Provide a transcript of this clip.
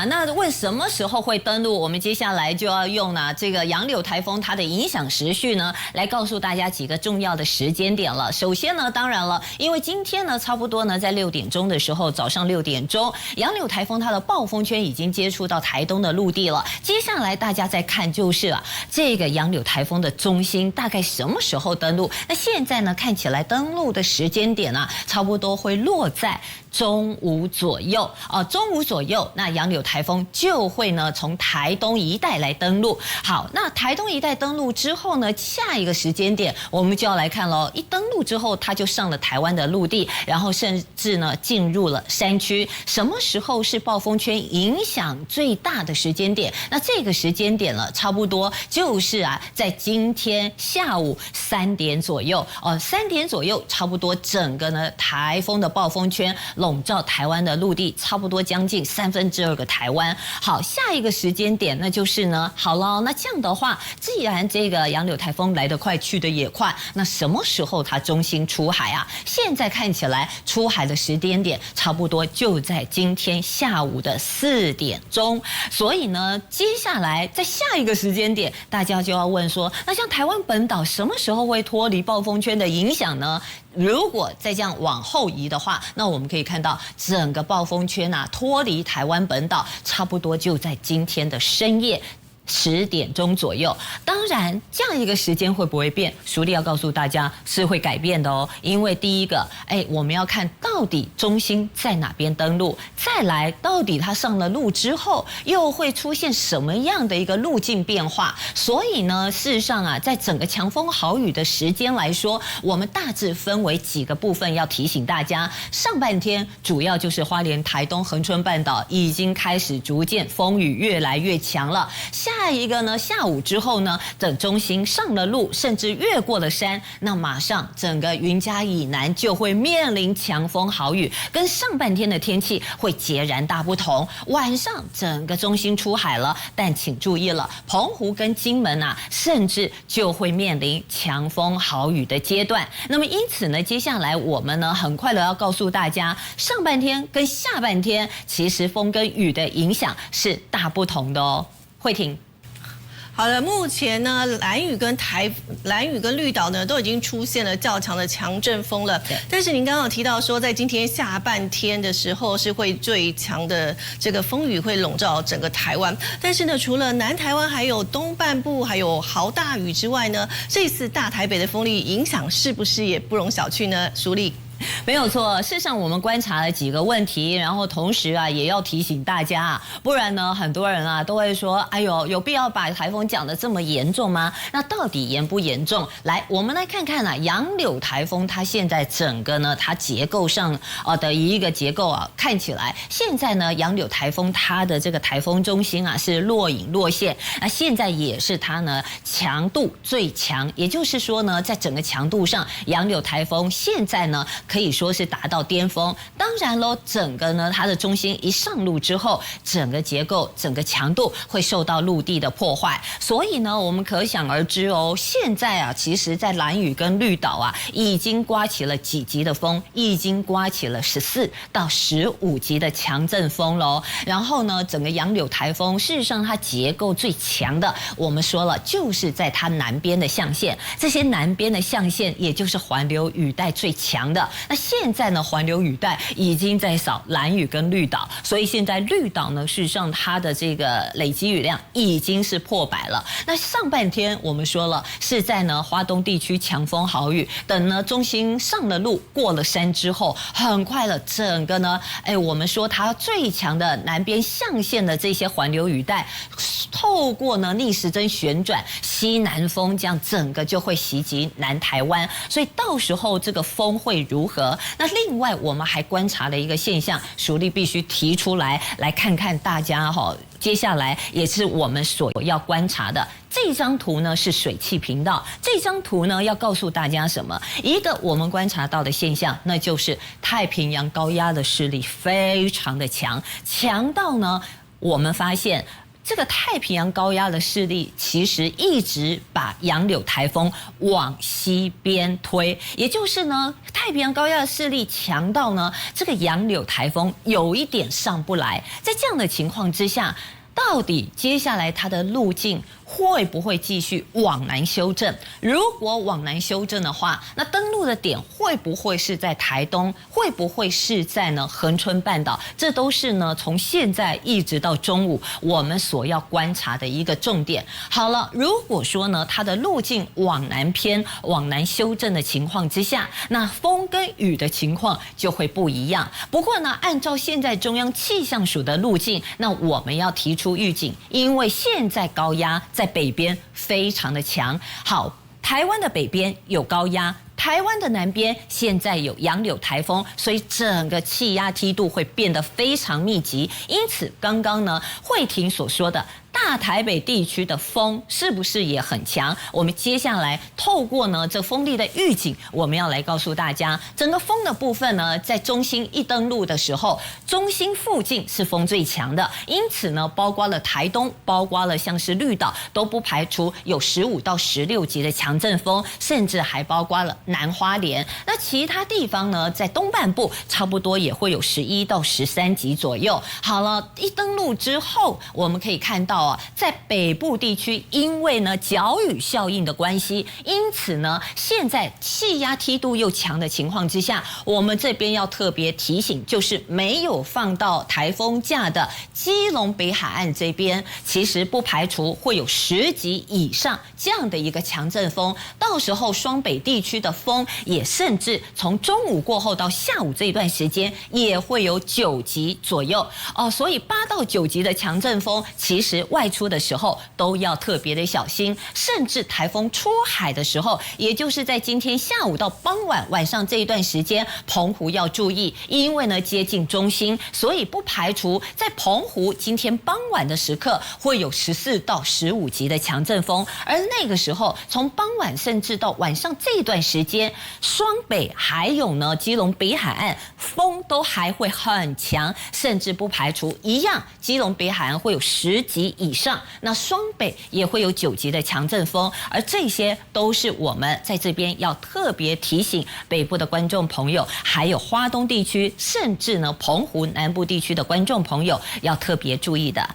呀，那问什么时候会登陆？我们接下来就要用呢这个杨柳台风它的影响时序呢，来告诉大家几个重要的时间点了。首先呢，当然了，因为今天呢差不多呢在6点钟的时候，早上6点钟，杨柳台风它的暴风圈已经接触到台东的陆地了。接下来大家再看就是这个杨柳台风的中心大概什么时候登陆？那现在呢看起来登陆的时间点啊，差不多会落在中午左右中午左右，那杨柳台风就会呢从台东一带来登陆。好，那台东一带登陆之后呢，下一个时间点我们就要来看喽。一登陆之后，它就上了台湾的陆地，然后甚至呢进入了山区。什么时候是暴风圈影响最大的时间点？那这个时间点了，差不多就是在今天下午3点左右3点左右，差不多整个呢台风的暴风圈笼罩台湾的陆地，差不多将近2/3个台湾。好，下一个时间点那就是呢，好了，那这样的话，既然这个杨柳台风来得快去得也快，那什么时候它中心出海啊？现在看起来出海的时间点差不多就在今天下午的4点钟。所以呢，接下来在下一个时间点，大家就要问说，那像台湾本岛什么时候会脱离暴风圈的影响呢？如果再这样往后移的话，那我们可以看到整个暴风圈脱离台湾本岛，差不多就在今天的深夜10点钟左右。当然，这样一个时间会不会变？淑丽要告诉大家是会改变的哦。因为第一个，我们要看到底中心在哪边登陆，再来到底它上了陆之后，又会出现什么样的一个路径变化。所以呢，事实上在整个强风豪雨的时间来说，我们大致分为几个部分要提醒大家。上半天主要就是花莲、台东、恒春半岛已经开始逐渐风雨越来越强了。下一个呢，下午之后呢，等中心上了路，甚至越过了山，那马上整个云嘉以南就会面临强风豪雨，跟上半天的天气会截然大不同。晚上整个中心出海了，但请注意了，澎湖跟金门甚至就会面临强风豪雨的阶段。那么因此呢，接下来我们呢很快的要告诉大家，上半天跟下半天其实风跟雨的影响是大不同的哦。慧婷。好了，目前呢，兰屿跟绿岛呢都已经出现了较强的强阵风了。但是您刚刚有提到说，在今天下半天的时候是会最强的这个风雨会笼罩整个台湾。但是呢，除了南台湾还有东半部还有豪大雨之外呢，这次大台北的风力影响是不是也不容小觑呢？淑丽。没有错，事实上我们观察了几个问题，然后同时也要提醒大家不然呢，很多人都会说，哎呦，有必要把台风讲得这么严重吗？那到底严不严重？来，我们来看看杨柳台风它现在整个呢，它结构上的一个结构看起来现在呢，杨柳台风它的这个台风中心是若隐若现，那现在也是它呢强度最强，也就是说呢，在整个强度上，杨柳台风现在呢可以说是达到巅峰。当然咯，整个呢它的中心一上路之后，整个结构整个强度会受到陆地的破坏，所以呢我们可想而知哦，现在其实在兰屿跟绿岛已经刮起了几级的风，已经刮起了14到15级的强阵风咯。然后呢，整个杨柳台风事实上它结构最强的，我们说了就是在它南边的象限，这些南边的象限也就是环流雨带最强的。那现在呢，环流雨带已经在扫兰屿跟绿岛，所以现在绿岛呢，事实上它的这个累积雨量已经是破100了。那上半天我们说了是在呢花东地区强风豪雨，等呢中心上了路过了山之后，很快了整个呢，我们说它最强的南边象限的这些环流雨带，透过呢逆时针旋转西南风，这样整个就会袭击南台湾，所以到时候这个风会如何？那另外我们还观察了一个现象，淑丽必须提出来看看大家接下来也是我们所要观察的。这张图呢是水汽频道，这张图呢要告诉大家什么？一个我们观察到的现象，那就是太平洋高压的势力非常的强，强到呢我们发现这个太平洋高压的势力其实一直把杨柳台风往西边推，也就是呢，太平洋高压的势力强到呢，这个杨柳台风有一点上不来。在这样的情况之下，到底接下来它的路径会不会继续往南修正？如果往南修正的话，那登陆的点会不会是在台东？会不会是在呢恒春半岛？这都是呢从现在一直到中午我们所要观察的一个重点。好了，如果说呢它的路径往南偏、往南修正的情况之下，那风跟雨的情况就会不一样。不过呢，按照现在中央气象署的路径，那我们要提出预警，因为现在高压在北边非常的强。好，台湾的北边有高压，台湾的南边现在有杨柳台风，所以整个气压梯度会变得非常密集。因此，刚刚呢慧婷所说的大台北地区的风是不是也很强？我们接下来透过呢这风力的预警，我们要来告诉大家，整个风的部分呢，在中心一登陆的时候，中心附近是风最强的，因此呢，包括了台东，包括了像是绿岛，都不排除有15到16级的强阵风，甚至还包括了南花莲。那其他地方呢，在东半部差不多也会有11到13级左右。好了，一登陆之后，我们可以看到在北部地区，因为呢角雨效应的关系，因此呢，现在气压梯度又强的情况之下，我们这边要特别提醒，就是没有放到台风假的基隆北海岸这边，其实不排除会有10级以上这样的一个强阵风。到时候双北地区的风也甚至从中午过后到下午这一段时间，也会有9级左右哦。所以8到9级的强阵风，其实外出的时候都要特别的小心，甚至台风出海的时候，也就是在今天下午到傍晚晚上这一段时间，澎湖要注意，因为呢接近中心，所以不排除在澎湖今天傍晚的时刻会有14到15级的强阵风，而那个时候从傍晚甚至到晚上这一段时间，双北还有呢基隆北海岸风都还会很强，甚至不排除一样，基隆北海岸会有10级以上，那双北也会有9级的强阵风，而这些都是我们在这边要特别提醒北部的观众朋友，还有花东地区，甚至呢澎湖南部地区的观众朋友要特别注意的。